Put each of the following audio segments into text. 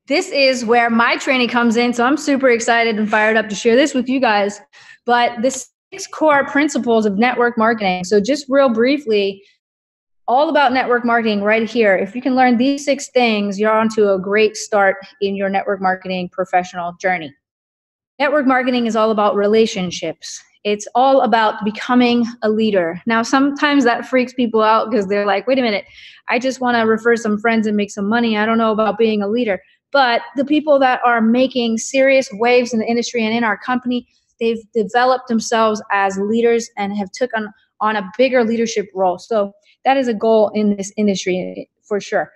This is where my training comes in. So I'm super excited and fired up to share this with you guys. But the 6 core principles of network marketing. So just real briefly, all about network marketing right here. If you can learn these 6 things, you're on to a great start in your network marketing professional journey. Network marketing is all about relationships. It's all about becoming a leader. Now, sometimes that freaks people out because they're like, wait a minute, I just want to refer some friends and make some money. I don't know about being a leader. But the people that are making serious waves in the industry and in our company, they've developed themselves as leaders and have taken on a bigger leadership role. So that is a goal in this industry for sure.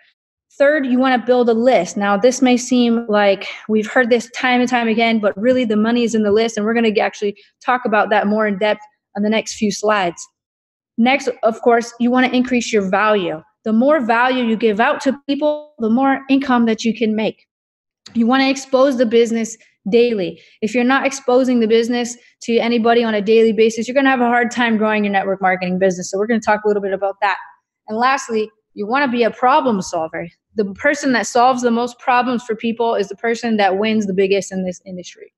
Third, you want to build a list. Now, this may seem like we've heard this time and time again, but really the money is in the list, and we're going to actually talk about that more in depth on the next few slides. Next, of course, you want to increase your value. The more value you give out to people, the more income that you can make. You want to expose the business daily. If you're not exposing the business to anybody on a daily basis, you're going to have a hard time growing your network marketing business. So we're going to talk a little bit about that. And lastly, you want to be a problem solver. The person that solves the most problems for people is the person that wins the biggest in this industry.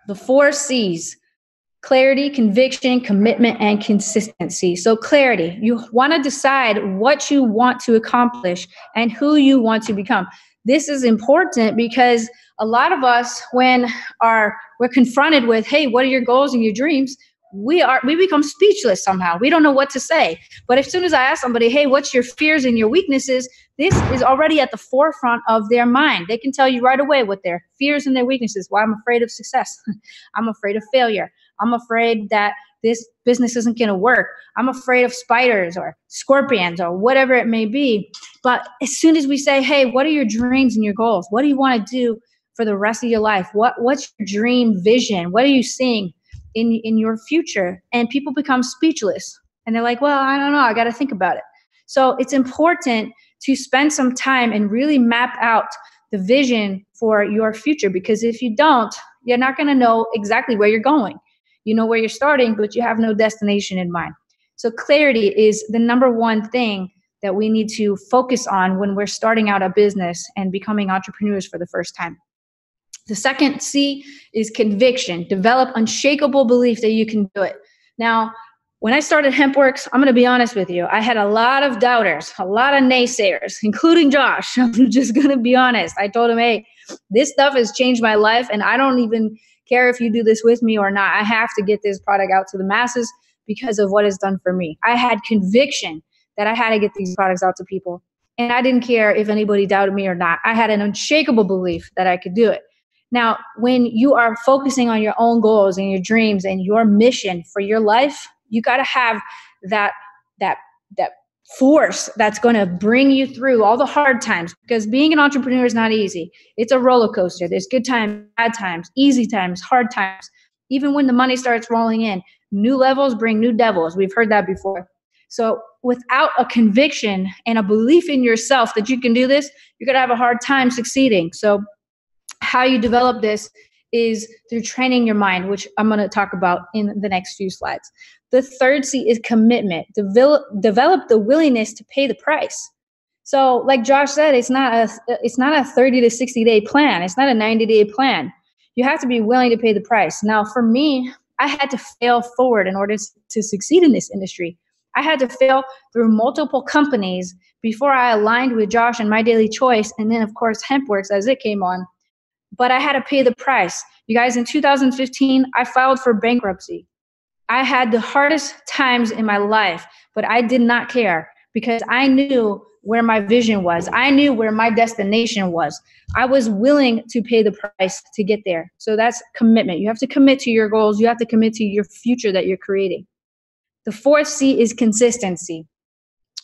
The 4 C's: clarity, conviction, commitment, and consistency. So clarity, you want to decide what you want to accomplish and who you want to become. This is important because a lot of us, when we're confronted with, hey, what are your goals and your dreams? We become speechless somehow. We don't know what to say. But as soon as I ask somebody, hey, what's your fears and your weaknesses? This is already at the forefront of their mind. They can tell you right away what their fears and their weaknesses. Why I'm afraid of success. I'm afraid of failure. I'm afraid that this business isn't going to work. I'm afraid of spiders or scorpions or whatever it may be. But as soon as we say, hey, what are your dreams and your goals? What do you want to do for the rest of your life? What's your dream vision? What are you seeing in your future? And people become speechless. And they're like, well, I don't know. I got to think about it. So it's important to spend some time and really map out the vision for your future, because if you don't, you're not going to know exactly where you're going. You know where you're starting, but you have no destination in mind. So clarity is the number one thing that we need to focus on when we're starting out a business and becoming entrepreneurs for the first time. The second C is conviction. Develop unshakable belief that you can do it. Now, when I started HempWorks, I'm going to be honest with you, I had a lot of doubters, a lot of naysayers, including Josh. I'm just going to be honest. I told him, hey, this stuff has changed my life, and I don't even care if you do this with me or not. I have to get this product out to the masses because of what it's done for me. I had conviction that I had to get these products out to people, and I didn't care if anybody doubted me or not. I had an unshakable belief that I could do it. Now, when you are focusing on your own goals and your dreams and your mission for your life, you got to have that force that's going to bring you through all the hard times, because being an entrepreneur is not easy. It's a roller coaster. There's good times, bad times, easy times, hard times. Even when the money starts rolling in, new levels bring new devils. We've heard that before. So without a conviction and a belief in yourself that you can do this, you're going to have a hard time succeeding. So how you develop this is through training your mind, which I'm going to talk about in the next few slides. The third C is commitment. Develop the willingness to pay the price. So like Josh said, it's not a 30 to 60 day plan. It's not a 90-day plan. You have to be willing to pay the price. Now, for me, I had to fail forward in order to succeed in this industry. I had to fail through multiple companies before I aligned with Josh and My Daily Choice. And then, of course, HempWorks as it came on. But I had to pay the price. You guys, in 2015, I filed for bankruptcy. I had the hardest times in my life, but I did not care because I knew where my vision was. I knew where my destination was. I was willing to pay the price to get there. So that's commitment. You have to commit to your goals. You have to commit to your future that you're creating. The fourth C is consistency.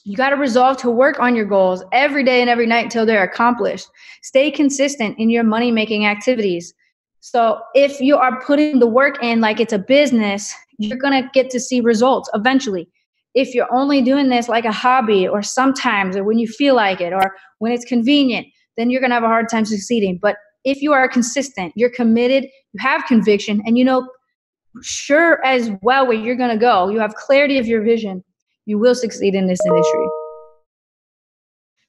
You got to resolve to work on your goals every day and every night until they're accomplished. Stay consistent in your money-making activities. So if you are putting the work in like it's a business, you're going to get to see results eventually. If you're only doing this like a hobby or sometimes or when you feel like it or when it's convenient, then you're going to have a hard time succeeding. But if you are consistent, you're committed, you have conviction, and you know sure as well where you're going to go, you have clarity of your vision, you will succeed in this industry.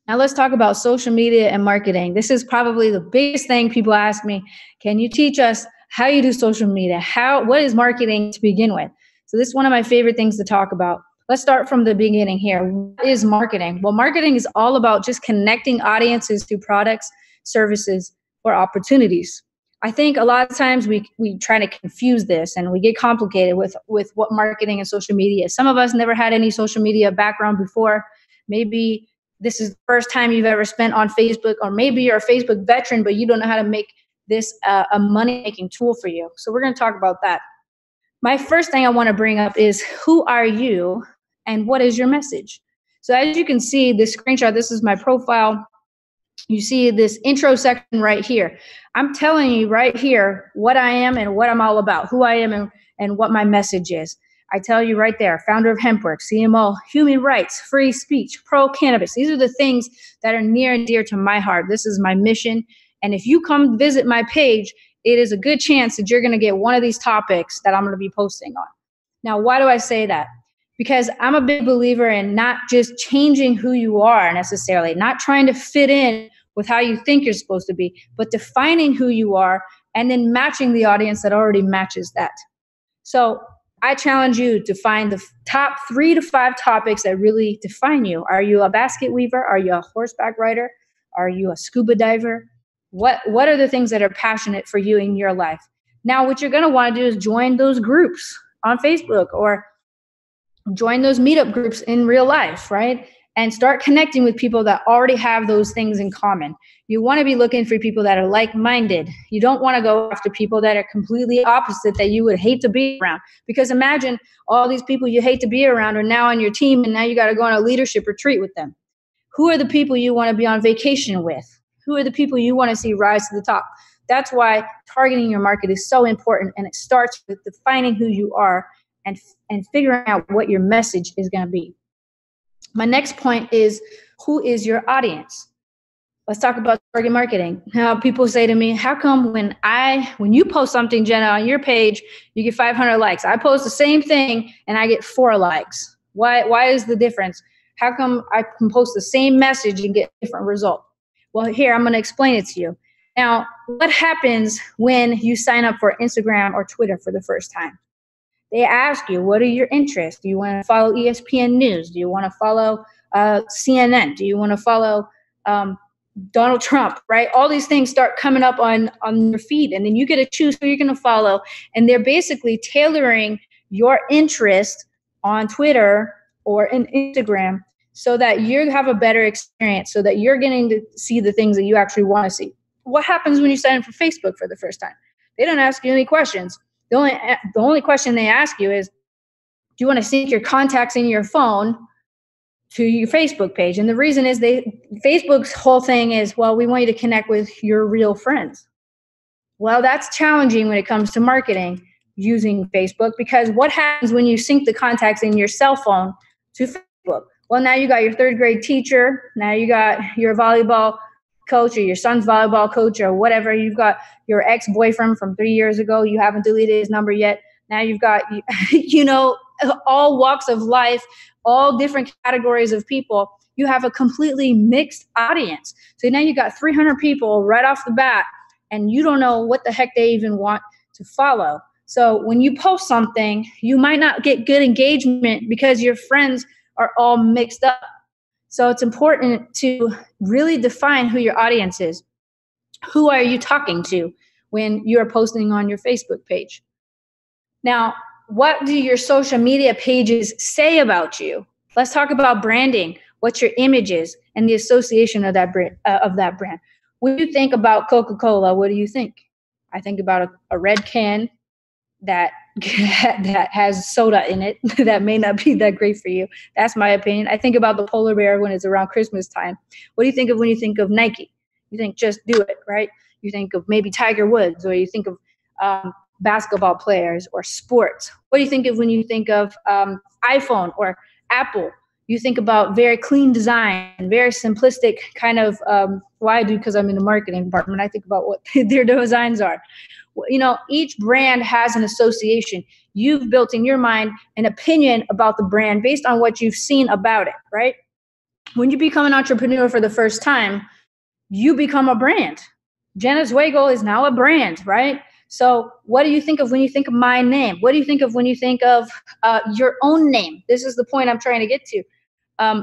Now let's talk about social media and marketing. This is probably the biggest thing people ask me. Can you teach us how you do social media? What is marketing to begin with? So this is one of my favorite things to talk about. Let's start from the beginning here. What is marketing? Well, marketing is all about just connecting audiences to products, services, or opportunities. I think a lot of times we try to confuse this and we get complicated with what marketing and social media is. Some of us never had any social media background before. Maybe this is the first time you've ever spent on Facebook, or maybe you're a Facebook veteran, but you don't know how to make this a money making tool for you. So we're going to talk about that. My first thing I want to bring up is, who are you and what is your message? So as you can see, this screenshot, this is my profile. You see this intro section right here. I'm telling you right here what I am and what I'm all about, who I am and what my message is. I tell you right there, founder of Hempwork, CMO, human rights, free speech, pro-cannabis. These are the things that are near and dear to my heart. This is my mission. And if you come visit my page, it is a good chance that you're going to get one of these topics that I'm going to be posting on. Now, why do I say that? Because I'm a big believer in not just changing who you are necessarily, not trying to fit in with how you think you're supposed to be, but defining who you are and then matching the audience that already matches that. So I challenge you to find the top 3 to 5 topics that really define you. Are you a basket weaver? Are you a horseback rider? Are you a scuba diver? What are the things that are passionate for you in your life? Now, what you're going to want to do is join those groups on Facebook, or join those meetup groups in real life, right? And start connecting with people that already have those things in common. You want to be looking for people that are like-minded. You don't want to go after people that are completely opposite, that you would hate to be around. Because imagine all these people you hate to be around are now on your team, and now you got to go on a leadership retreat with them. Who are the people you want to be on vacation with? Who are the people you want to see rise to the top? That's why targeting your market is so important, and it starts with defining who you are and figuring out what your message is going to be. My next point is, who is your audience? Let's talk about target marketing. Now, people say to me, how come when you post something, Jenna, on your page, you get 500 likes? I post the same thing and I get 4 likes. Why is the difference? How come I can post the same message and get a different result? Well, here, I'm going to explain it to you. Now, what happens when you sign up for Instagram or Twitter for the first time? They ask you, what are your interests? Do you want to follow ESPN News? Do you want to follow CNN? Do you want to follow Donald Trump, right? All these things start coming up on your feed, and then you get to choose who you're going to follow. And they're basically tailoring your interest on Twitter or in Instagram so that you have a better experience, so that you're getting to see the things that you actually want to see. What happens when you sign up for Facebook for the first time? They don't ask you any questions. The only question they ask you is, do you want to sync your contacts in your phone to your Facebook page? And the reason is Facebook's whole thing is, well, we want you to connect with your real friends. Well, that's challenging when it comes to marketing using Facebook, because what happens when you sync the contacts in your cell phone to Facebook? Well, now you got your 3rd grade teacher. Now you got your volleyball coach, or your son's volleyball coach, or whatever. You've got your ex-boyfriend from 3 years ago. You haven't deleted his number yet. Now you've got, all walks of life, all different categories of people. You have a completely mixed audience. So now you got 300 people right off the bat, and you don't know what the heck they even want to follow. So when you post something, you might not get good engagement because your friends are all mixed up. So it's important to really define who your audience is. Who are you talking to when you're posting on your Facebook page? Now, what do your social media pages say about you? Let's talk about branding. What's your images and the association of that brand? When you think about Coca-Cola, what do you think? I think about a red can that has soda in it that may not be that great for you. That's my opinion. I think about the polar bear when it's around Christmas time. What do you think of when you think of Nike? You think just do it, right? You think of maybe Tiger Woods, or you think of basketball players or sports. What do you think of when you think of iPhone or Apple? You think about very clean design, very simplistic kind of, well, I do because I'm in the marketing department. I think about what their designs are. Each brand has an association. You've built in your mind an opinion about the brand based on what you've seen about it, right? When you become an entrepreneur for the first time, you become a brand. Jenna Zwagil is now a brand, right? So what do you think of when you think of my name? What do you think of when you think of your own name? This is the point I'm trying to get to.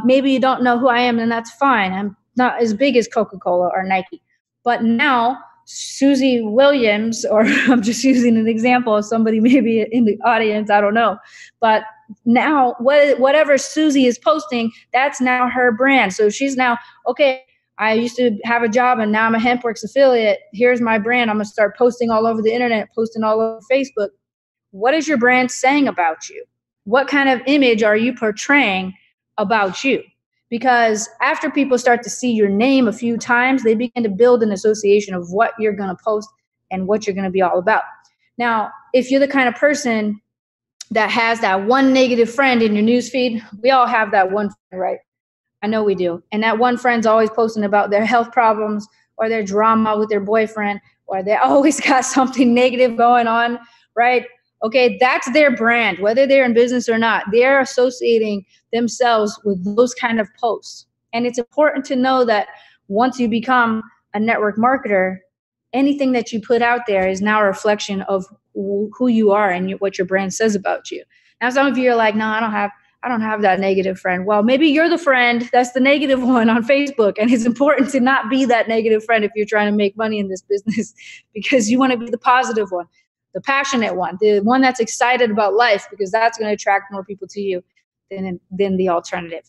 Maybe you don't know who I am, and that's fine. I'm not as big as Coca-Cola or Nike. But now, Susie Williams, or I'm just using an example of somebody maybe in the audience, I don't know. But now, whatever Susie is posting, that's now her brand. So she's now, okay, I used to have a job and now I'm a HempWorks affiliate. Here's my brand. I'm going to start posting all over the internet, posting all over Facebook. What is your brand saying about you? What kind of image are you portraying about you? Because after people start to see your name a few times, they begin to build an association of what you're going to post and what you're going to be all about. Now, if you're the kind of person that has that one negative friend in your newsfeed, we all have that one friend, right? I know we do. And that one friend's always posting about their health problems or their drama with their boyfriend, or they always got something negative going on, right? Okay, that's their brand, whether they're in business or not. They're associating themselves with those kind of posts. And it's important to know that once you become a network marketer, anything that you put out there is now a reflection of who you are and what your brand says about you. Now, some of you are like, no, I don't have that negative friend. Well, maybe you're the friend that's the negative one on Facebook. And it's important to not be that negative friend if you're trying to make money in this business, because you want to be the positive one, the passionate one, the one that's excited about life, because that's going to attract more people to you than the alternative.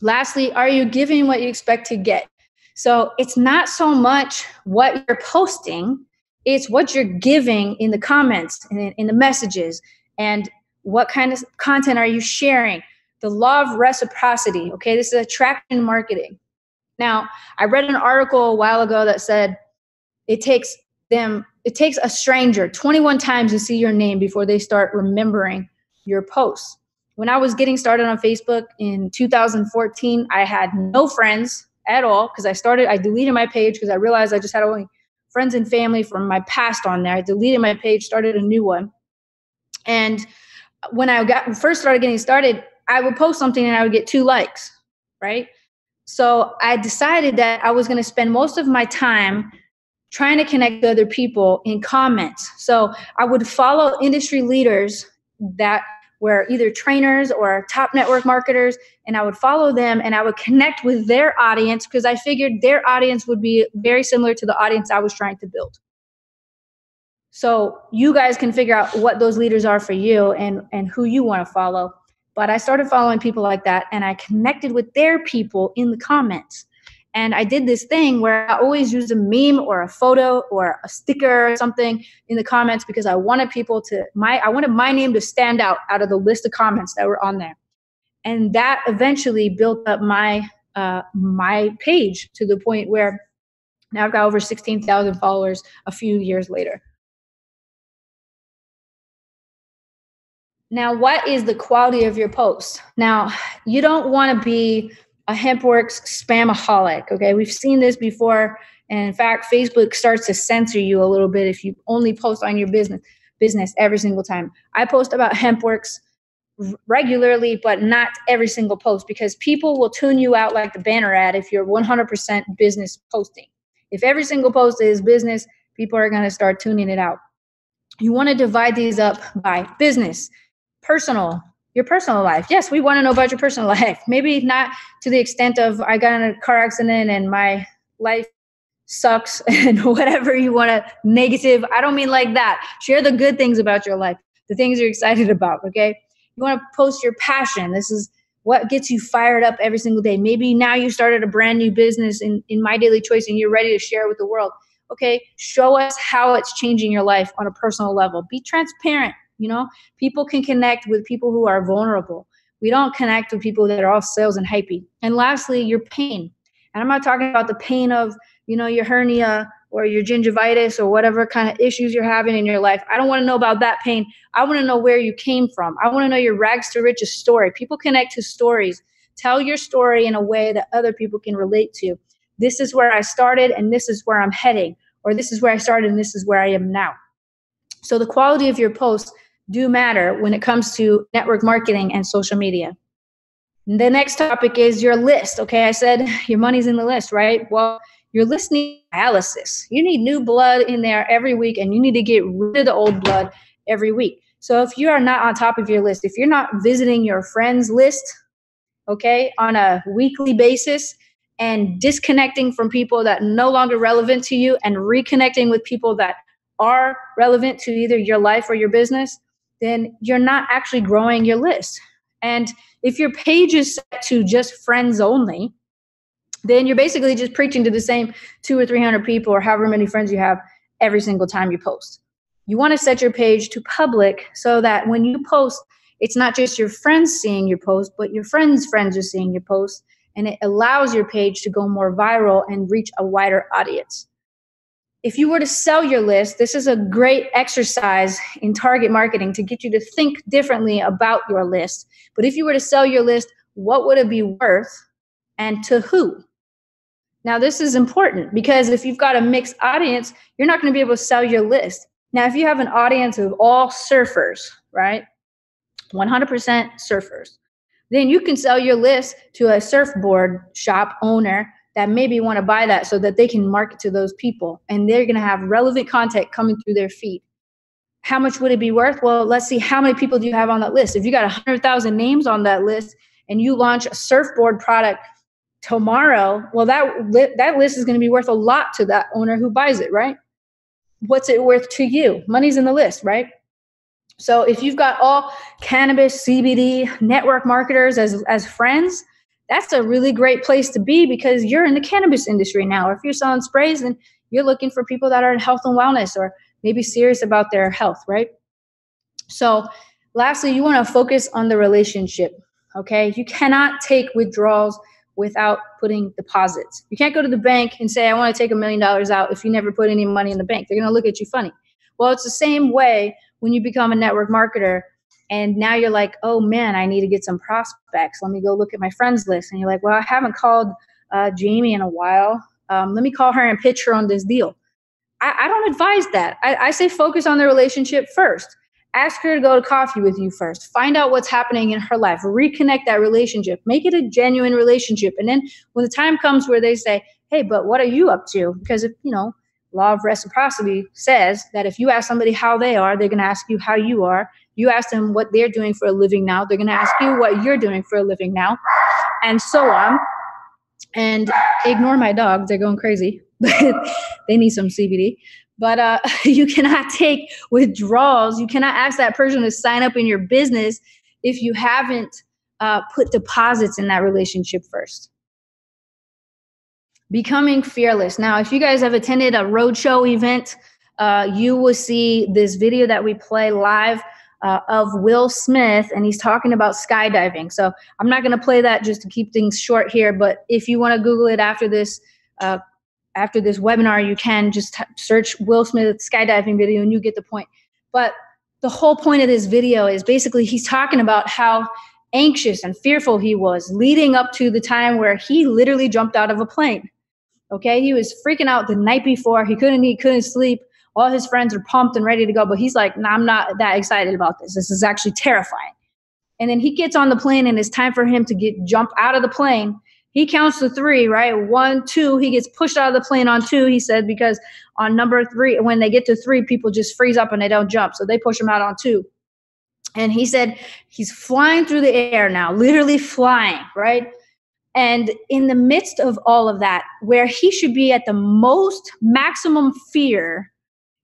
Lastly, are you giving what you expect to get? So it's not so much what you're posting, it's what you're giving in the comments and in the messages, and what kind of content are you sharing? The law of reciprocity. Okay, this is attraction marketing. Now, I read an article a while ago that said it takes a stranger 21 times to see your name before they start remembering your posts. When I was getting started on Facebook in 2014, I had no friends at all because I deleted my page because I realized I just had only friends and family from my past on there. I deleted my page, started a new one. And when I first started getting started, I would post something and I would get 2 likes, right? So I decided that I was going to spend most of my time trying to connect to other people in comments. So I would follow industry leaders that were either trainers or top network marketers, and I would follow them and I would connect with their audience because I figured their audience would be very similar to the audience I was trying to build. So you guys can figure out what those leaders are for you and who you want to follow. But I started following people like that, and I connected with their people in the comments. And I did this thing where I always used a meme or a photo or a sticker or something in the comments because I wanted I wanted my name to stand out of the list of comments that were on there. And that eventually built up my page to the point where now I've got over 16,000 followers a few years later. Now, what is the quality of your post? Now, you don't want to be a HempWorks spamaholic, okay? We've seen this before. And in fact, Facebook starts to censor you a little bit if you only post on your business every single time. I post about HempWorks regularly, but not every single post, because people will tune you out like the banner ad if you're 100% business posting. If every single post is business, people are going to start tuning it out. You want to divide these up by business, personal, your personal life. Yes, we want to know about your personal life. Maybe not to the extent of I got in a car accident and my life sucks and whatever you want to negative. I don't mean like that. Share the good things about your life, the things you're excited about, okay? You want to post your passion. This is what gets you fired up every single day. Maybe now you started a brand new business in My Daily Choice and you're ready to share it with the world. Okay, show us how it's changing your life on a personal level. Be transparent. You know, people can connect with people who are vulnerable. We don't connect with people that are all sales and hypey. And lastly, your pain. And I'm not talking about the pain of, your hernia or your gingivitis or whatever kind of issues you're having in your life. I don't want to know about that pain. I want to know where you came from. I want to know your rags to riches story. People connect to stories. Tell your story in a way that other people can relate to. This is where I started and this is where I'm heading, or this is where I started and this is where I am now. So the quality of your posts do matter when it comes to network marketing and social media. The next topic is your list. Okay, I said your money's in the list, right? Well, your list needs dialysis. You need new blood in there every week, and you need to get rid of the old blood every week. So if you are not on top of your list, if you're not visiting your friends list, okay, on a weekly basis, and disconnecting from people that are no longer relevant to you and reconnecting with people that are relevant to either your life or your business, then you're not actually growing your list. And if your page is set to just friends only, then you're basically just preaching to the same 200 or 300 people or however many friends you have every single time you post. You want to set your page to public so that when you post, it's not just your friends seeing your post, but your friends' friends are seeing your post. And it allows your page to go more viral and reach a wider audience. If you were to sell your list, this is a great exercise in target marketing to get you to think differently about your list. But if you were to sell your list, what would it be worth and to who? Now, this is important because if you've got a mixed audience, you're not going to be able to sell your list. Now, if you have an audience of all surfers, right? 100% surfers, then you can sell your list to a surfboard shop owner that maybe want to buy that so that they can market to those people and they're going to have relevant content coming through their feed. How much would it be worth? Well, let's see, how many people do you have on that list? If you got 100,000 names on that list and you launch a surfboard product tomorrow, well, that list is going to be worth a lot to that owner who buys it, right? What's it worth to you? Money's in the list, right? So if you've got all cannabis, CBD, network marketers as friends, that's a really great place to be because you're in the cannabis industry now. Or if you're selling sprays, then you're looking for people that are in health and wellness or maybe serious about their health, right? So lastly, you want to focus on the relationship, okay? You cannot take withdrawals without putting deposits. You can't go to the bank and say, I want to take $1 million out if you never put any money in the bank. They're going to look at you funny. Well, it's the same way when you become a network marketer and now you're like, oh man, I need to get some prospects. Let me go look at my friends list. And you're like, well, I haven't called Jamie in a while. Let me call her and pitch her on this deal. I don't advise that. I say focus on the relationship first. Ask her to go to coffee with you first. Find out what's happening in her life. Reconnect that relationship. Make it a genuine relationship. And then when the time comes where they say, hey, but what are you up to? Because if, law of reciprocity says that if you ask somebody how they are, they're going to ask you how you are. You ask them what they're doing for a living now. They're going to ask you what you're doing for a living now, and so on. And ignore my dogs. They're going crazy. They need some CBD. But you cannot take withdrawals. You cannot ask that person to sign up in your business if you haven't put deposits in that relationship first. Becoming fearless. Now, if you guys have attended a roadshow event, you will see this video that we play live of Will Smith, and he's talking about skydiving. So I'm not going to play that just to keep things short here, but if you want to Google it after this webinar, you can just search Will Smith skydiving video and you get the point. But the whole point of this video is basically he's talking about how anxious and fearful he was leading up to the time where he literally jumped out of a plane. Okay, he was freaking out the night before. He couldn't eat, couldn't sleep. All his friends are pumped and ready to go, but he's like, nah, I'm not that excited about this. This is actually terrifying. And then he gets on the plane and it's time for him to jump out of the plane. He counts to 3, right? 1, 2, he gets pushed out of the plane on 2, he said, because on number 3, when they get to 3, people just freeze up and they don't jump. So they push him out on 2. And he said he's flying through the air now, literally flying, right? And in the midst of all of that, where he should be at the most maximum fear,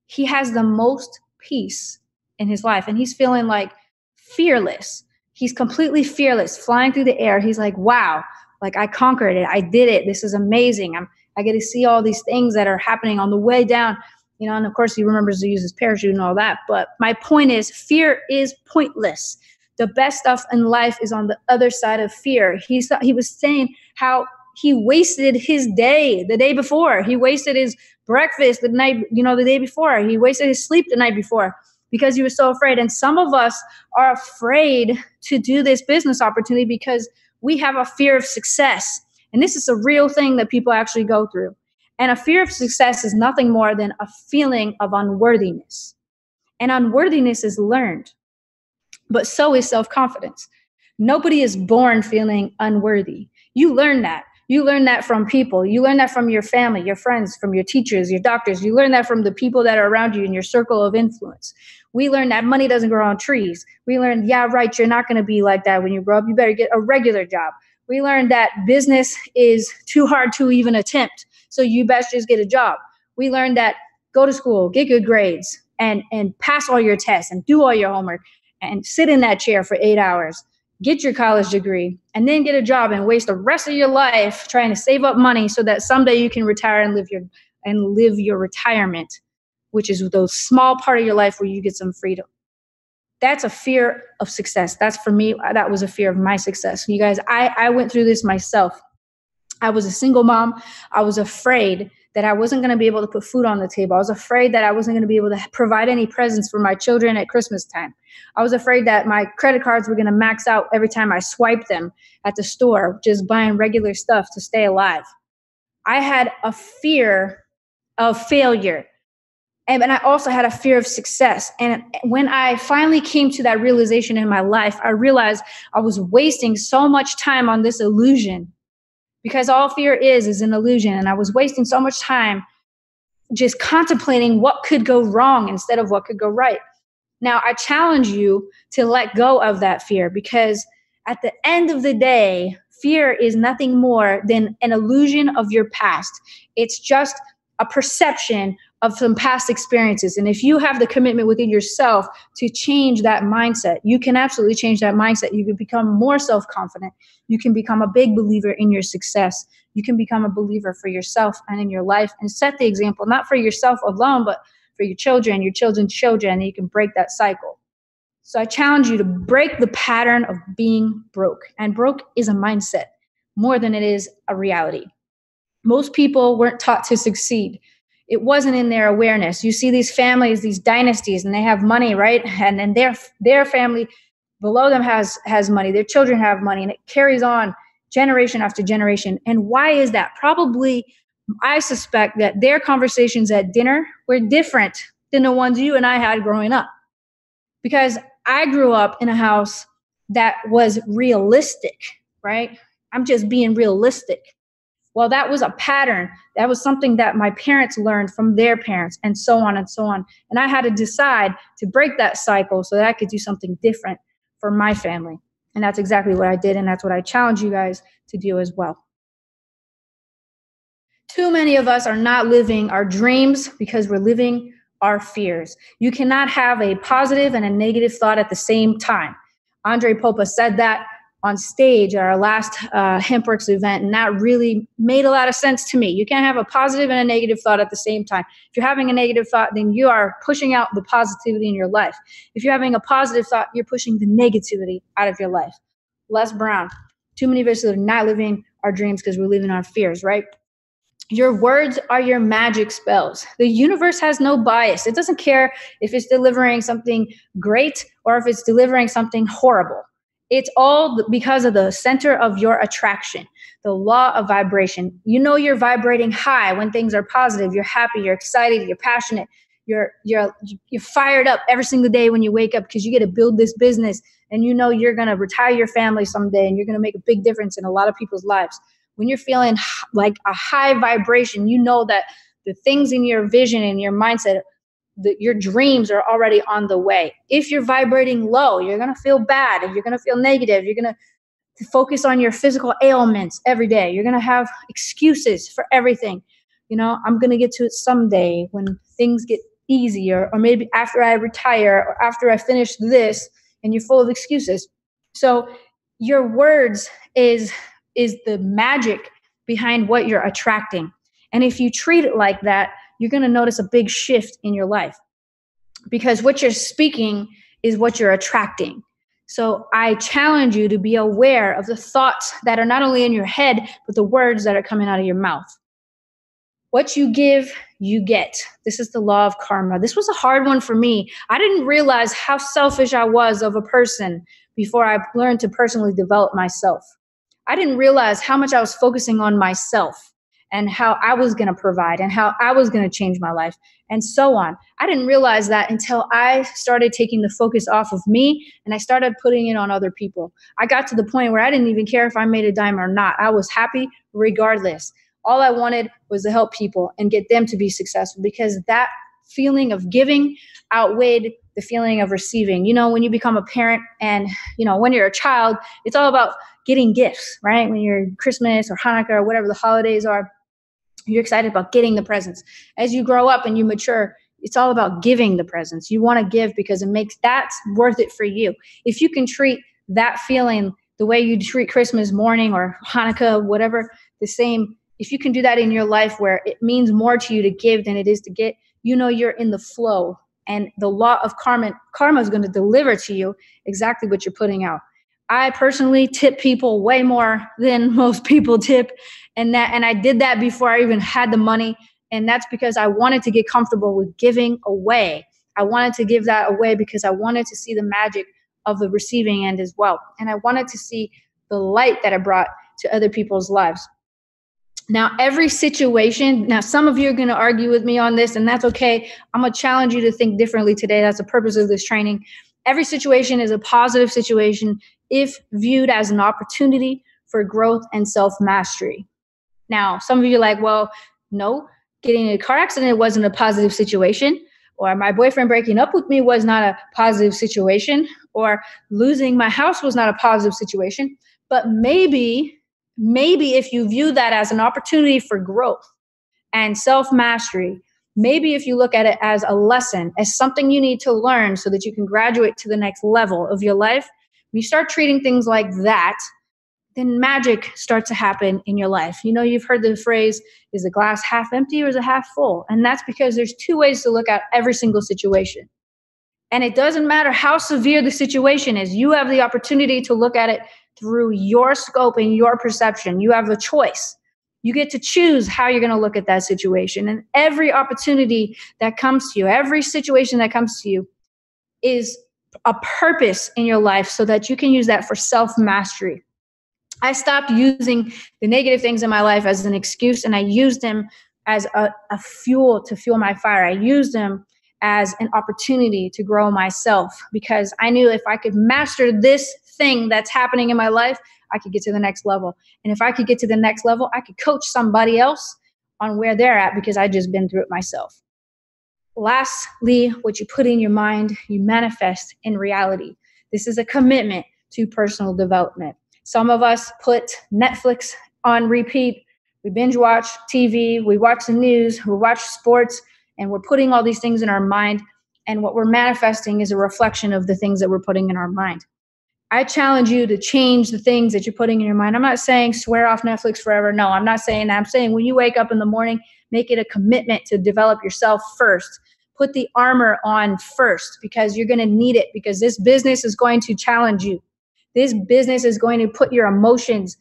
he has the most peace in his life. And he's feeling like fearless. He's completely fearless, flying through the air. He's like, wow, like I conquered it. I did it. This is amazing. I get to see all these things that are happening on the way down. And of course he remembers to use his parachute and all that. But my point is, fear is pointless. The best stuff in life is on the other side of fear. He was saying how he wasted his day the day before. He wasted his breakfast the day before. He wasted his sleep the night before because he was so afraid. And some of us are afraid to do this business opportunity because we have a fear of success. And this is a real thing that people actually go through. And a fear of success is nothing more than a feeling of unworthiness. And unworthiness is learned, but so is self-confidence. Nobody is born feeling unworthy. You learn that. You learn that from people. You learn that from your family, your friends, from your teachers, your doctors. You learn that from the people that are around you in your circle of influence. We learn that money doesn't grow on trees. We learn, yeah, right, you're not going to be like that when you grow up. You better get a regular job. We learned that business is too hard to even attempt, so you best just get a job. We learned that go to school, get good grades, and pass all your tests and do all your homework and sit in that chair for 8 hours, get your college degree, and then get a job and waste the rest of your life trying to save up money so that someday you can retire and live your retirement, which is those small part of your life where you get some freedom. That's a fear of success. That's, for me, that was a fear of my success. You guys, I went through this myself. I was a single mom. I was afraid that I wasn't going to be able to put food on the table. I was afraid that I wasn't going to be able to provide any presents for my children at Christmas time. I was afraid that my credit cards were going to max out every time I swiped them at the store, just buying regular stuff to stay alive. I had a fear of failure. And I also had a fear of success. And when I finally came to that realization in my life, I realized I was wasting so much time on this illusion, because all fear is an illusion. And I was wasting so much time just contemplating what could go wrong instead of what could go right. Now, I challenge you to let go of that fear, because at the end of the day, fear is nothing more than an illusion of your past. It's just a perception of some past experiences. And if you have the commitment within yourself to change that mindset, you can absolutely change that mindset. You can become more self-confident. You can become a big believer in your success. You can become a believer for yourself and in your life, and set the example, not for yourself alone, but for your children, your children's children, and you can break that cycle. So I challenge you to break the pattern of being broke. And broke is a mindset more than it is a reality. Most people weren't taught to succeed. It wasn't in their awareness. You see these families, these dynasties, and they have money, right? And then their family below them has money. Their children have money, and it carries on generation after generation. And why is that? Probably, I suspect that their conversations at dinner were different than the ones you and I had growing up. Because I grew up in a house that was realistic, right? I'm just being realistic. Well, that was a pattern. That was something that my parents learned from their parents, and so on and so on. And I had to decide to break that cycle so that I could do something different for my family. And that's exactly what I did. And that's what I challenge you guys to do as well. Too many of us are not living our dreams because we're living our fears. You cannot have a positive and a negative thought at the same time. Andre Popa said that on stage at our last HempWorks event, and that really made a lot of sense to me. You can't have a positive and a negative thought at the same time. If you're having a negative thought, then you are pushing out the positivity in your life. If you're having a positive thought, you're pushing the negativity out of your life. Les Brown, too many of us are not living our dreams because we're living our fears, right? Your words are your magic spells. The universe has no bias. It doesn't care if it's delivering something great or if it's delivering something horrible. It's all because of the center of your attraction, the law of vibration. You know you're vibrating high when things are positive. You're happy, you're excited, you're passionate, you're fired up every single day when you wake up because you get to build this business, and you know you're going to retire your family someday, and you're going to make a big difference in a lot of people's lives. When you're feeling like a high vibration, you know that the things in your vision and your mindset, your dreams are already on the way. If you're vibrating low, you're going to feel bad. If you're going to feel negative, you're going to focus on your physical ailments every day. You're going to have excuses for everything. You know, I'm going to get to it someday when things get easier, or maybe after I retire, or after I finish this, and you're full of excuses. So your words is the magic behind what you're attracting. And if you treat it like that, you're going to notice a big shift in your life, because what you're speaking is what you're attracting. So I challenge you to be aware of the thoughts that are not only in your head, but the words that are coming out of your mouth. What you give, you get. This is the law of karma. This was a hard one for me. I didn't realize how selfish I was of a person before I learned to personally develop myself. I didn't realize how much I was focusing on myself and how I was going to provide and how I was going to change my life and so on. I didn't realize that until I started taking the focus off of me and I started putting it on other people. I got to the point where I didn't even care if I made a dime or not. I was happy regardless. All I wanted was to help people and get them to be successful, because that feeling of giving outweighed the feeling of receiving. When you become a parent and, when you're a child, it's all about getting gifts, right? When you're Christmas or Hanukkah or whatever the holidays are, you're excited about getting the presents. As you grow up and you mature, it's all about giving the presents. You want to give because that's worth it for you. If you can treat that feeling the way you treat Christmas morning or Hanukkah, whatever, the same, if you can do that in your life where it means more to you to give than it is to get, you're in the flow, and the law of karma is going to deliver to you exactly what you're putting out. I personally tip people way more than most people tip. And I did that before I even had the money. And that's because I wanted to get comfortable with giving away. I wanted to give that away because I wanted to see the magic of the receiving end as well. And I wanted to see the light that it brought to other people's lives. Now, every situation, some of you are going to argue with me on this, and that's okay. I'm going to challenge you to think differently today. That's the purpose of this training. Every situation is a positive situation if viewed as an opportunity for growth and self-mastery. Now, some of you are like, well, no, getting in a car accident wasn't a positive situation, or my boyfriend breaking up with me was not a positive situation, or losing my house was not a positive situation. But maybe if you view that as an opportunity for growth and self-mastery, maybe if you look at it as a lesson, as something you need to learn so that you can graduate to the next level of your life, when you start treating things like that, then magic starts to happen in your life. You've heard the phrase, is the glass half empty or is it half full? And that's because there's two ways to look at every single situation. And it doesn't matter how severe the situation is. You have the opportunity to look at it through your scope and your perception. You have a choice. You get to choose how you're going to look at that situation. And every opportunity that comes to you, every situation that comes to you is a purpose in your life so that you can use that for self-mastery. I stopped using the negative things in my life as an excuse, and I used them as a fuel to fuel my fire. I used them as an opportunity to grow myself, because I knew if I could master this thing that's happening in my life, I could get to the next level. And if I could get to the next level, I could coach somebody else on where they're at because I just been through it myself. Lastly, what you put in your mind, you manifest in reality. This is a commitment to personal development. Some of us put Netflix on repeat. We binge watch TV, we watch the news, we watch sports, and we're putting all these things in our mind. And what we're manifesting is a reflection of the things that we're putting in our mind. I challenge you to change the things that you're putting in your mind. I'm not saying swear off Netflix forever. No, I'm not saying that. I'm saying when you wake up in the morning, make it a commitment to develop yourself first. Put the armor on first, because you're going to need it, because this business is going to challenge you. This business is going to put your emotions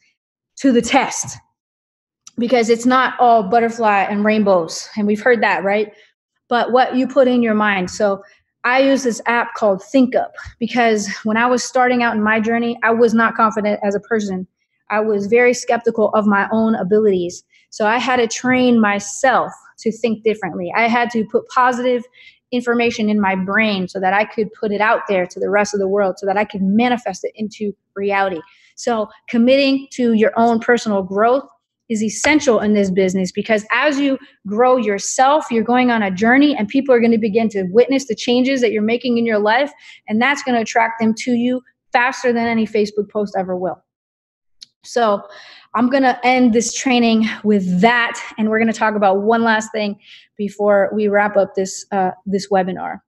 to the test, because it's not all butterfly and rainbows. And we've heard that, right? But what you put in your mind. So I use this app called ThinkUp, because when I was starting out in my journey, I was not confident as a person. I was very skeptical of my own abilities. So I had to train myself to think differently. I had to put positive information in my brain so that I could put it out there to the rest of the world, so that I could manifest it into reality. So committing to your own personal growth is essential in this business, because as you grow yourself, you're going on a journey, and people are going to begin to witness the changes that you're making in your life, and that's going to attract them to you faster than any Facebook post ever will. So I'm going to end this training with that, and we're going to talk about one last thing before we wrap up this webinar.